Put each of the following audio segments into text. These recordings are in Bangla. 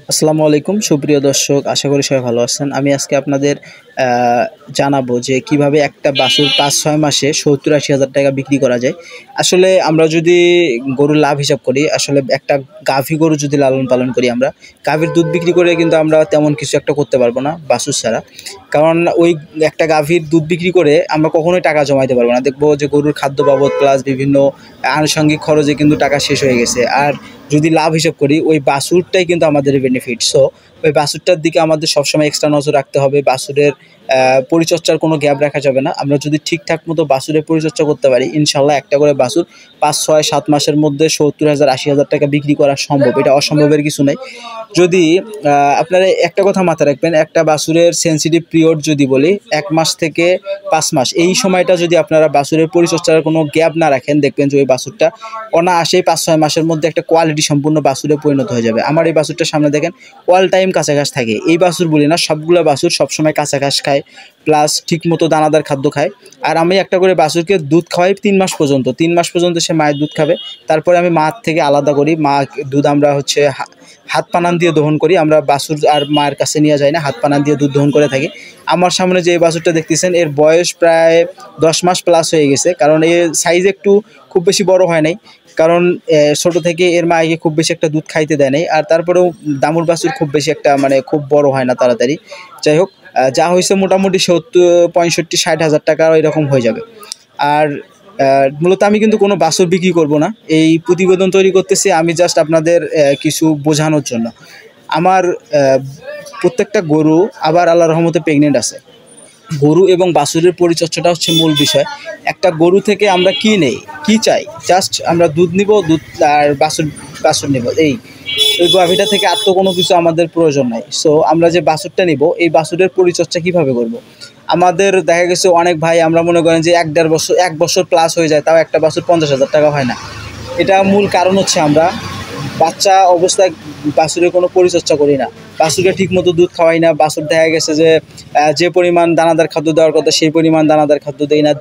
আসসালামু আলাইকুম সুপ্রিয় দর্শক, আশা করি সবাই ভালো আছেন। আমি আজকে আপনাদের জানাবো যে কিভাবে একটা বাছুর ৫-৬ মাসে ৭০-৮০ হাজার টাকা বিক্রি করা যায়। আসলে আমরা যদি গরুর লাভ হিসাব করি, আসলে একটা গাভী গরু যদি লালন পালন করি আমরা, গাভীর দুধ বিক্রি করে কিন্তু আমরা তেমন কিছু একটা করতে পারবো না বাছুর ছাড়া। কারণ ওই একটা গাভীর দুধ বিক্রি করে আমরা কখনোই টাকা জমাইতে পারবো না। দেখবো যে গরুর খাদ্য বাবদ প্লাস বিভিন্ন আনুষঙ্গিক খরচে কিন্তু টাকা শেষ হয়ে গেছে। আর যদি লাভ হিসাব করি, ওই বাছুরটাই কিন্তু আমাদের বেনিফিট। সো ওই বাছুরটার দিকে আমাদের সবসময় এক্সট্রা নজর রাখতে হবে। বাছুরের পরিচর্যার কোনো গ্যাপ রাখা যাবে না। আমরা যদি ঠিকঠাক মতো বাছুরের পরিচর্যা করতে পারি, ইনশাল্লাহ একটা করে বাছুর ৫, ৬, ৭ মাসের মধ্যে ৭০,০০০, ৮০,০০০ টাকা বিক্রি করা সম্ভব। এটা অসম্ভবের কিছু নাই। যদি আপনারা একটা কথা মাথায় রাখবেন, একটা বাছুরের সেনসিটিভ পিরিয়ড যদি বলি ১ মাস থেকে ৫ মাস, এই সময়টা যদি আপনারা বাছুরের পরিচর্যার কোনো গ্যাপ না রাখেন, দেখবেন যে ওই বাছুরটা অনায়াসেই ৫-৬ মাসের মধ্যে একটা কোয়ালিটি সম্পূর্ণ বাছুরে পরিণত হয়ে যাবে। আমার এই বাছুরটার সামনে দেখেন অল টাইম কাঁচা ঘাস থাকে। এই বাছুর বলি না, সবগুলো বাছুর সবসময় কাঁচা ঘাস খায়, প্লাস ঠিকমতো দানাদার খাদ্য খায়। আর আমি একটা করে বাছুরকে দুধ খাওয়াই ৩ মাস পর্যন্ত। ৩ মাস পর্যন্ত সে মায়ের দুধ খাবে। তারপরে আমি মা থেকে আলাদা করি। মা দুধ আমরা হচ্ছে হাত পানান দিয়ে দহন করি। আমরা বাছুর আর মায়ের কাছে নিয়ে যাই না, হাত পানান দিয়ে দুধ দহন করে থাকি। আমার সামনে যে এই বাছুরটা দেখতেছেন, এর বয়স প্রায় ১০ মাস প্লাস হয়ে গেছে। কারণ এর সাইজ একটু খুব বেশি বড় হয় নাই। কারণ ছোট থেকে এর মাকে খুব বেশি একটা দুধ খাইতে দেয় নাই। আর তারপরেও দামুর বাছুর খুব বেশি একটা মানে খুব বড় হয় না তাড়াতাড়ি। যাই হোক, যা হয়েছে মোটামুটি ৭০, ৬৫, ৬০ হাজার টাকা এরকম হয়ে যাবে। আর মূলত আমি কিন্তু কোনো বাছুর বিক্রি করব না। এই প্রতিবেদন তৈরি করতেছি আমি জাস্ট আপনাদের কিছু বোঝানোর জন্য। আমার প্রত্যেকটা গরু আবার আল্লাহর রহমতে প্রেগনেন্ট আছে। গরু এবং বাছুরের পরিচর্যাটা হচ্ছে মূল বিষয়। একটা গরু থেকে আমরা কি নেই, কি চাই? জাস্ট আমরা দুধ নিব, দুধ আর বাছুর নিব, ওই গাভীটা থেকে আর তো কোনো কিছু আমাদের প্রয়োজন নাই। সো আমরা যে বাছুরটা নিব, এই বাছুরের পরিচর্যা কীভাবে করব? আমাদের দেখা গেছে অনেক ভাই আমরা মনে করেন যে ১-১.৫ বছর, ১ বছর প্লাস হয়ে যায়, তাও একটা বাছুর ৫০,০০০ টাকা হয় না। এটা মূল কারণ হচ্ছে আমরা বাচ্চা অবস্থায় বাছুরের কোনো পরিচর্যা করি না। বাছুরকে ঠিকমতো দুধ খাওয়াই না। বাছুর দেখা গেছে যে যে পরিমাণ দানাদার খাদ্য দেওয়ার কথা সেই পরিমাণ দানাদার খাদ্য দেই না।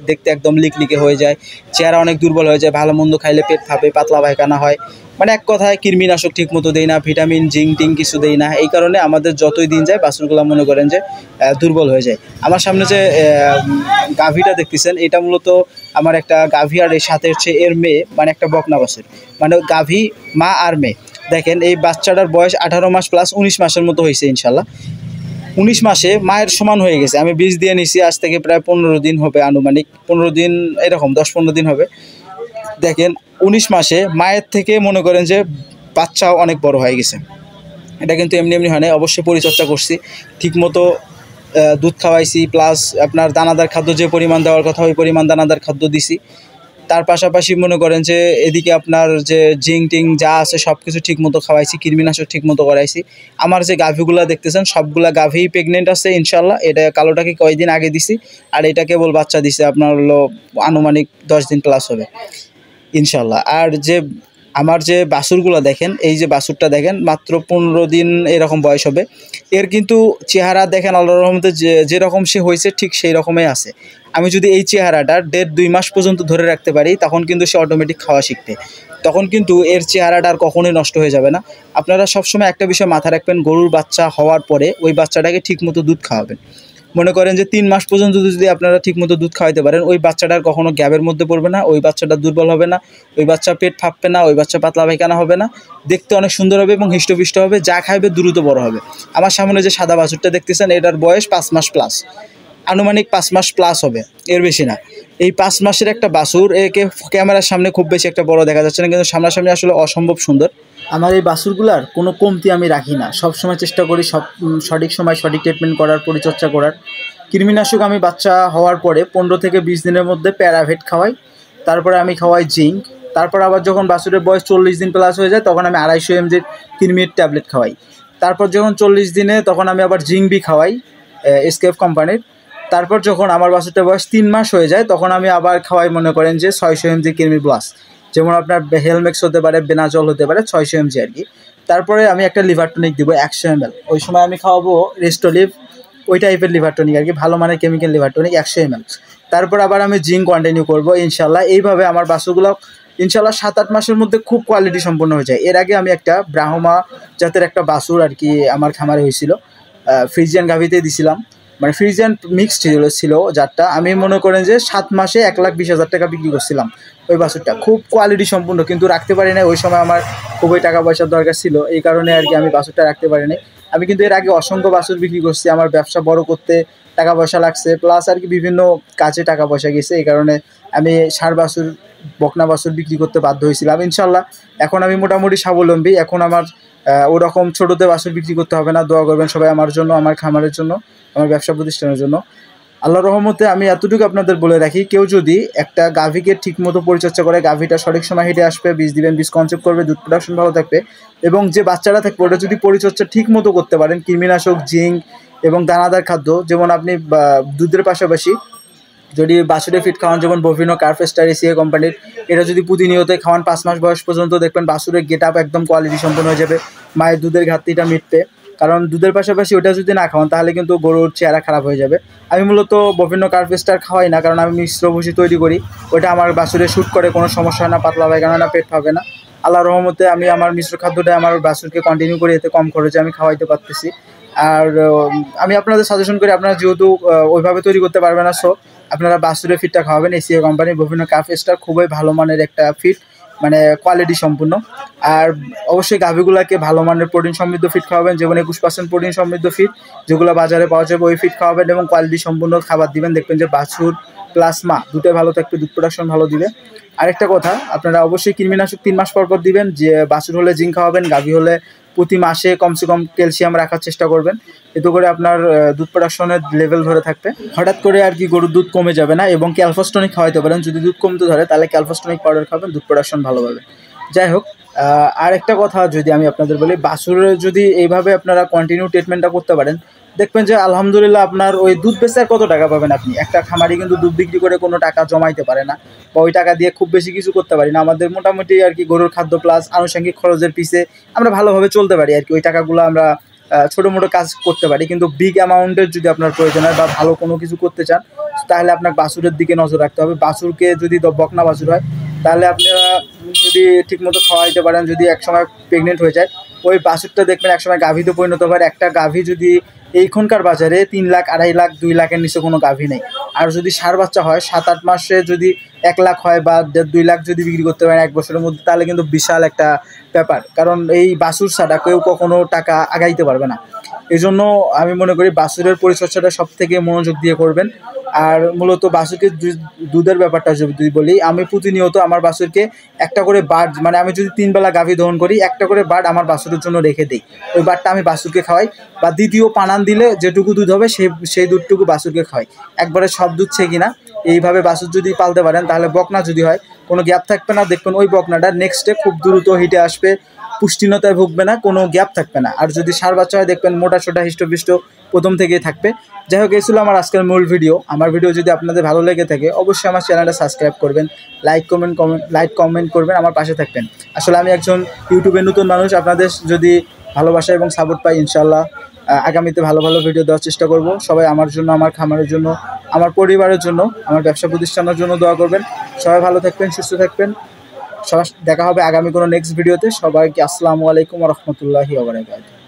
দেখতে একদম লিকলিকে হয়ে যায়, চেহারা অনেক দুর্বল হয়ে যায়, ভালো মন্দ খাইলে পেট ফাঁপে, পাতলা পায়খানা হয়। মানে এক কথায় কৃমিনাশক ঠিকমতো দেই না, ভিটামিন জিঙ্ক টিঙ্ক কিছু দেই না। এই কারণে আমাদের যতই দিন যায় বাছুরগুলো মনে করেন যে দুর্বল হয়ে যায়। আমার সামনে যে গাভীটা দেখতেছেন, এটা মূলত আমার একটা গাভী, আর এর সাথে হচ্ছে এর মেয়ে, মানে একটা বকনা বাছুর, মানে গাভী মা আর মেয়ে। দেখেন এই বাচ্চাটার বয়স ১৮ মাস প্লাস ১৯ মাসের মতো হয়েছে ইনশাল্লাহ। ১৯ মাসে মায়ের সমান হয়ে গেছে। আমি বীজ দিয়ে নিছি, আজ থেকে প্রায় ১৫ দিন হবে, আনুমানিক ১৫ দিন, এরকম ১০-১৫ দিন হবে। দেখেন ১৯ মাসে মায়ের থেকে মনে করেন যে বাচ্চাও অনেক বড় হয়ে গেছে। এটা কিন্তু এমনি এমনি হয় না, অবশ্যই পরিচর্যা করছি, ঠিকমতো দুধ খাওয়াইছি, প্লাস আপনার দানাদার খাদ্য যে পরিমাণ দেওয়ার কথা ওই পরিমাণ দানাদার খাদ্য দিছি। তার পাশাপাশি মনে করেন যে এদিকে আপনার যে জিঙ্ক টিং যা আছে সব কিছু ঠিকমতো খাওয়াইছি, কৃমিনাশক ঠিকমতো করাইছি। আমার যে গাভীগুলা দেখতেছেন সবগুলা গাভীই প্রেগনেন্ট আছে ইনশাল্লাহ। এটা কালোটাকে কয়েকদিন আগে দিছি, আর এটা কেবল বাচ্চা দিছে আপনার হলো আনুমানিক ১০ দিন প্লাস হবে ইনশাল্লাহ। আর যে আমার যে বাছুরগুলো দেখেন, এই যে বাছুরটা দেখেন মাত্র ১৫ দিন এরকম বয়স হবে। এর কিন্তু চেহারা দেখেন আল্লাহর রহমতে যেরকম সে হয়েছে ঠিক সেই রকমই আছে। আমি যদি এই চেহারাটা ১.৫-২ মাস পর্যন্ত ধরে রাখতে পারি, তখন কিন্তু সে অটোমেটিক খাওয়া শিখবে। তখন কিন্তু এর চেহারাটা আর কখনোই নষ্ট হয়ে যাবে না। আপনারা সবসময় একটা বিষয় মাথায় রাখবেন, গরুর বাচ্চা হওয়ার পরে ওই বাচ্চাটাকে ঠিকমতো দুধ খাওয়াবেন। মনে করেন যে ৩ মাস পর্যন্ত যদি আপনারা ঠিকমতো দুধ খাওয়াইতে পারেন, ওই বাচ্চাটার কখনো গ্যাপের মধ্যে পড়বে না, ওই বাচ্চাটা দুর্বল হবে না, ওই বাচ্চা পেট ফাঁপবে না, ওই বাচ্চা পাতলা পায়খানা হবে না, দেখতে অনেক সুন্দর হবে এবং হৃষ্টপুষ্ট হবে, যা খাইবে দ্রুত বড় হবে। আমার সামনে যে সাদা বাছুরটা দেখতেছেন, এটার বয়স ৫ মাস প্লাস, আনুমানিক ৫ মাস প্লাস হবে, এর বেশি না। এই ৫ মাসের একটা বাছুর, একে ক্যামেরার সামনে খুব বেশি একটা বড় দেখা যাচ্ছে না, কিন্তু সামনাসামনি আসলে অসম্ভব সুন্দর। আমার এই বাছুরগুলার কোনো কমতি আমি রাখি না, সবসময় চেষ্টা করি সঠিক সময় সঠিক ট্রিটমেন্ট করার, পরিচর্যা করার। কৃমিনাশক আমি বাচ্চা হওয়ার পরে ১৫ থেকে ২০ দিনের মধ্যে প্যারাভেট খাওয়াই। তারপরে আমি খাওয়াই জিঙ্ক। তারপর আবার যখন বাছুরের বয়স ৪০ দিন প্লাস হয়ে যায়, তখন আমি ২৫০ mg কৃমির ট্যাবলেট খাওয়াই। তারপর যখন ৪০ দিনে, তখন আমি আবার জিঙ্ক বি খাওয়াই এসকেএফ কোম্পানির। তারপর যখন আমার বাছুরটার বয়স ৩ মাস হয়ে যায়, তখন আমি আবার খাওয়াই মনে করেন যে ৬০০ mg কৃমি প্লাস, যেমন আপনার হেলমেক্স হতে পারে, বেনাজল হতে পারে, ৬০০ mg আর কি। তারপরে আমি একটা লিভার টনিক দিব ১০০ ml। ওই সময় আমি খাওয়াবো রেস্টোলিভ, ওই টাইপের লিভার টনিক আর কি, ভালো মানের কেমিক্যাল লিভার টনিক ১০০ ml। তারপর আবার আমি জিঙ্ক কন্টিনিউ করবো ইনশাল্লাহ। এইভাবে আমার বাছুরগুলো ইনশাল্লাহ 7-8 মাসের মধ্যে খুব কোয়ালিটি সম্পন্ন হয়ে যায়। এর আগে আমি একটা ব্রাহ্মা জাতের একটা বাছুর আর কি আমার খামারে হয়েছিল, ফ্রিজিয়ান গাভিতে দিছিলাম, মানে ফ্রিজিয়ান মিক্সড ছিল জাতটা। আমি মনে করেন যে 7 মাসে 1,20,000 টাকা বিক্রি করছিলাম ওই বাছুরটা, খুব কোয়ালিটি সম্পূর্ণ, কিন্তু রাখতে পারি না। ওই সময় আমার খুবই টাকা পয়সার দরকার ছিল, এই কারণে আর কি আমি বাছুরটা রাখতে পারিনি। আমি কিন্তু এর আগে অসংখ্য বাছুর বিক্রি করছি, আমার ব্যবসা বড় করতে টাকা পয়সা লাগছে, প্লাস আর কি বিভিন্ন কাজে টাকা পয়সা গেছে, এই কারণে আমি ষাঁড় বাছুর বকনা বাছুর বিক্রি করতে বাধ্য হয়েছিলাম। ইনশাল্লাহ এখন আমি মোটামুটি স্বাবলম্বী, এখন আমার ওরকম ছোটোতে বাছুর বিক্রি করতে হবে না। দোয়া করবেন সবাই আমার জন্য, আমার খামারের জন্য, আমার ব্যবসা প্রতিষ্ঠানের জন্য। আল্লাহর রহমতে আমি এতটুকু আপনাদের বলে রাখি, কেউ যদি একটা গাভীকে ঠিকমতো পরিচর্যা করে, গাভীটা সঠিক সময় হেঁটে আসবে, বীজ দিবেন, বীজ কনসেপ্ট করবে, দুধ প্রোডাকশন ভালো থাকবে, এবং যে বাচ্চারা থাকবে ওটা যদি পরিচর্যা ঠিক মতো করতে পারেন, কৃমিনাশক, জিঙ্ক এবং দানাদার খাদ্য, যেমন আপনি দুধের পাশাপাশি যদি বাছুরের ফিড খাওয়ান, যেমন বভিনো কার্ফেস্টার এসিএ কোম্পানির, এটা যদি প্রতিনিয়ত খাওয়ান 5 মাস বয়স পর্যন্ত, দেখবেন বাছুরের গেট আপ একদম কোয়ালিটি সম্পন্ন হয়ে যাবে, মায়ের দুধের ঘাটতিটা মিটবে। কারণ দুধের পাশাপাশি ওটা যদি না খাওয়ান তাহলে কিন্তু গরুর চেহারা খারাপ হয়ে যাবে। আমি মূলত বভিনো কার্ফেস্টার খাওয়াই না, কারণ আমি মিশ্র ভুসি তৈরি করি, ওটা আমার বাছুরে শ্যুট করে, কোনো সমস্যা হয় না, পাতলা পায়খানা না, পেট পাবে না। আল্লাহর রহমতে আমি আমার মিশ্র খাদ্যটা আমার বাছুরকে কন্টিনিউ করে, এতে কম খরচে আমি খাওয়াইতে পারতেছি। আর আমি আপনাদের সাজেশন করি, আপনারা যেহেতু ওইভাবে তৈরি করতে পারবেন না, সো আপনারা বাছুরের ফিডটা খাওয়াবেন। এসিএ কোম্পানির বিভিন্ন কার্ফেস্টার খুবই ভালো মানের একটা ফিড, মানে কোয়ালিটি সম্পূর্ণ। আর অবশ্যই গাভীগুলোকে ভালো মানের প্রোটিন সমৃদ্ধ ফিড খাওয়াবেন, যেমন 21% প্রোটিন সমৃদ্ধ ফিড, যেগুলো বাজারে পাওয়া যাবে, ওই ফিড খাওয়াবেন এবং কোয়ালিটি সম্পূর্ণ খাবার দিবেন। দেখবেন যে বাছুর প্লাস মা দুটোই ভালো থাকবে, দুধ প্রোডাকশন ভালো দিবে। আরেকটা কথা, আপনারা অবশ্যই কৃমিনাশক 3 মাস পর দিবেন। যে বাছুর হলে জিঙ্ক খাওয়াবেন, গাভী হলে প্রতি মাসে কমসে কম ক্যালসিয়াম রাখার চেষ্টা করবেন, এতে করে আপনার দুধ প্রোডাকশনের লেভেল ধরে থাকবে। হঠাৎ করে আর কি গরুর দুধ কমে যাবে না। এবং ক্যালফোস্টনিক খাওয়াইতে পারেন, যদি দুধ কমতে ধরে তাহলে ক্যালফোস্টনিক পাউডার খাবেন, দুধ প্রোডাকশন ভালো পাবে। যাই হোক, আর একটা কথা যদি আমি আপনাদের বলি, বাছুরের যদি এইভাবে আপনারা কন্টিনিউ ট্রিটমেন্টটা করতে পারেন, দেখবেন যে আলহামদুলিল্লাহ আপনার ওই দুধ বেচার কত টাকা পাবেন আপনি। একটা খামারি কিন্তু দুধ বিক্রি করে কোনো টাকা জমাইতে পারে না, বা ওই টাকা দিয়ে খুব বেশি কিছু করতে পারি না। আমাদের মোটামুটি আর কি গরুর খাদ্য প্লাস আনুষঙ্গিক খরচের পিছে আমরা ভালোভাবে চলতে পারি আর কি, ওই টাকাগুলো আমরা ছোটো মোটো কাজ করতে পারি। কিন্তু বিগ অ্যামাউন্টের যদি আপনার প্রয়োজন হয় বা ভালো কোনো কিছু করতে চান, তাহলে আপনার বাছুরের দিকে নজর রাখতে হবে। বাছুরকে যদি বকনা বাছুর হয় তাহলে আপনারা যদি ঠিকমতো খাওয়াইতে পারেন, যদি একসময় প্রেগনেন্ট হয়ে যায়, ওই বাছুরটা দেখবেন একসময় গাভীতে পরিণত হয়। একটা গাভী যদি এইখানকার বাজারে 3 লাখ, 2.5 লাখ, 2 লাখের নিচে কোনো গাভী নেই। আর যদি ষাঁড় বাচ্চা হয় 7-8 মাসে যদি 1 লাখ হয় বা 1.5-2 লাখ যদি বিক্রি করতে পারেন 1 বছরের মধ্যে, তাহলে কিন্তু বিশাল একটা ব্যাপার। কারণ এই বাছুর ছাড়া কেউ কখনো টাকা আগাইতে পারবে না। এই জন্য আমি মনে করি বাছুরের পরিচর্যাটা সব থেকে মনোযোগ দিয়ে করবেন। আর মূলত বাছুরকে দুধের ব্যাপারটা যদি বলি, আমি প্রতিনিয়ত আমার বাছুরকে একটা করে বার্ড, মানে আমি যদি 3 বেলা গাভী দহন করি, একটা করে বার্ড আমার বাছুরের জন্য রেখে দিই। ওই বার্ডটা আমি বাছুরকে খাওয়াই, বা দ্বিতীয় পানান দিলে যেটুকু দুধ হবে সেই দুধটুকু বাছুরকে খাওয়াই, একবারে সব দুধ ছে কিনা। এইভাবে বাছুর যদি পালতে পারেন, তাহলে বকনা যদি হয় কোনো গ্যাপ থাকবে না। দেখবেন ওই বকনাটা নেক্সটে খুব দ্রুত হিটে আসবে, পুষ্টিহীনতায় ভুগবে না, কোনো গ্যাপ থাকবে না। আর যদি ষাঁড় বাচ্চা হয় দেখবেন মোটা সোটা হিষ্টপিষ্ট প্রথম থেকেই থাকবে। যাই হোক, এই ছিল আমার আজকের মূল ভিডিও। আমার ভিডিও যদি আপনাদের ভালো লেগে থাকে অবশ্যই আমার চ্যানেলটা সাবস্ক্রাইব করবেন, লাইক কমেন্ট করবেন, আমার পাশে থাকবেন। আসলে আমি একজন ইউটিউবে নতুন মানুষ, আপনাদের যদি ভালোবাসা এবং সাপোর্ট পাই ইনশাল্লাহ আগামীতে ভালো ভালো ভিডিও দেওয়ার চেষ্টা করব। সবাই আমার জন্য, আমার খামারের জন্য, আমার পরিবারের জন্য, আমার ব্যবসা প্রতিষ্ঠানের জন্য দোয়া করবেন। সবাই ভালো থাকবেন, সুস্থ থাকবেন। সবার দেখা হবে আগামী কোনো নেক্সট ভিডিওতে। সবাইকে আসসালামু আলাইকুম ওয়া রাহমাতুল্লাহি ওয়া বারাকাতুহু।